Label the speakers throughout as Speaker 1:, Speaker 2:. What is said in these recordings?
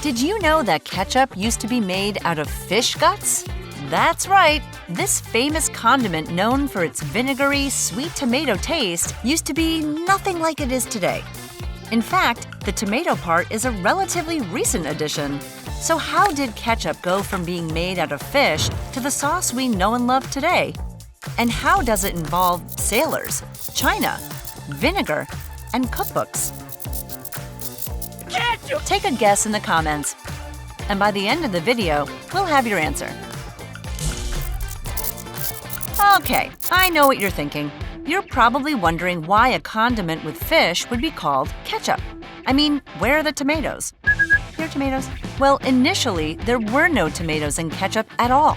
Speaker 1: Did you know that ketchup used to be made out of fish guts? That's right! This famous condiment, known for its vinegary, sweet tomato taste, used to be nothing like it is today. In fact, the tomato part is a relatively recent addition. So how did ketchup go from being made out of fish to the sauce we know and love today? And how does it involve sailors, China, vinegar, and cookbooks?
Speaker 2: Ketchup!
Speaker 1: Take a guess in the comments. And by the end of the video, we'll have your answer. Okay, I know what you're thinking. You're probably wondering why a condiment with fish would be called ketchup. I mean, where are the tomatoes? Here are tomatoes. Well, initially, there were no tomatoes in ketchup at all.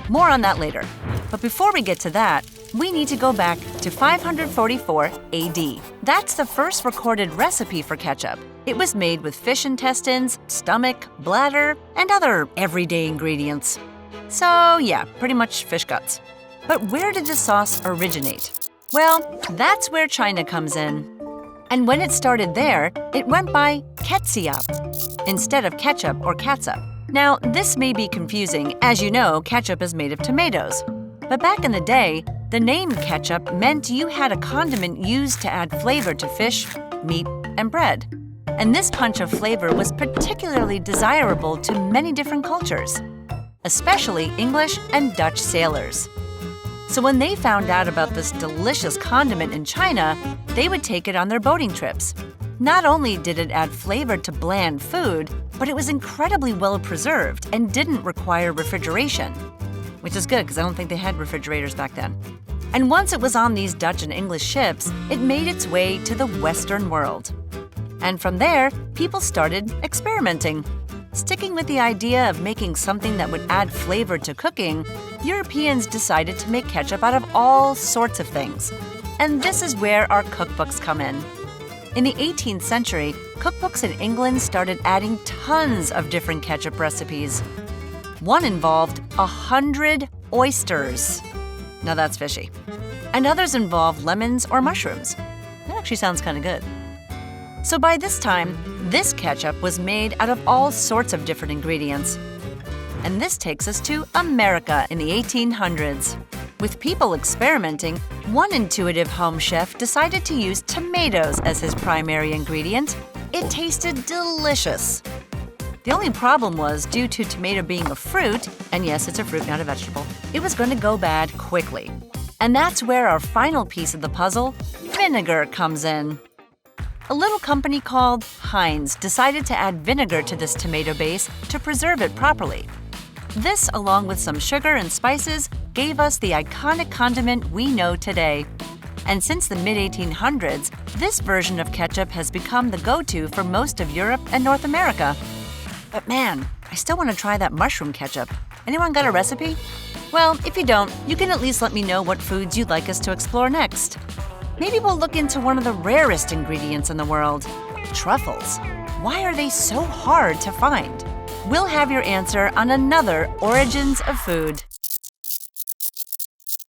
Speaker 1: More on that later. But before we get to that, we need to go back to 544 AD. That's the first recorded recipe for ketchup. It was made with fish intestines, stomach, bladder, and other everyday ingredients. So yeah, pretty much fish guts. But where did the sauce originate? Well, that's where China comes in. And when it started there, it went by ketchup instead of ketchup or catsup. Now, this may be confusing. As you know, ketchup is made of tomatoes. But back in the day, the name ketchup meant you had a condiment used to add flavor to fish, meat, and bread. And this punch of flavor was particularly desirable to many different cultures, especially English and Dutch sailors. So when they found out about this delicious condiment in China, they would take it on their boating trips. Not only did it add flavor to bland food, but it was incredibly well preserved and didn't require refrigeration. Which is good, because I don't think they had refrigerators back then. And once it was on these Dutch and English ships, it made its way to the Western world. And from there, people started experimenting. Sticking with the idea of making something that would add flavor to cooking, Europeans decided to make ketchup out of all sorts of things. And this is where our cookbooks come in. In the 18th century, cookbooks in England started adding tons of different ketchup recipes. One involved 100 oysters. Now that's fishy. And others involved lemons or mushrooms. That actually sounds kind of good. So by this time, this ketchup was made out of all sorts of different ingredients. And this takes us to America in the 1800s. With people experimenting, one intuitive home chef decided to use tomatoes as his primary ingredient. It tasted delicious. The only problem was, due to tomato being a fruit, and yes, it's a fruit, not a vegetable, it was going to go bad quickly. And that's where our final piece of the puzzle, vinegar, comes in. A little company called Heinz decided to add vinegar to this tomato base to preserve it properly. This, along with some sugar and spices, gave us the iconic condiment we know today. And since the mid-1800s, this version of ketchup has become the go-to for most of Europe and North America. But man, I still want to try that mushroom ketchup. Anyone got a recipe? Well, if you don't, you can at least let me know what foods you'd like us to explore next. Maybe we'll look into one of the rarest ingredients in the world, truffles. Why are they so hard to find? We'll have your answer on another Origins of Food.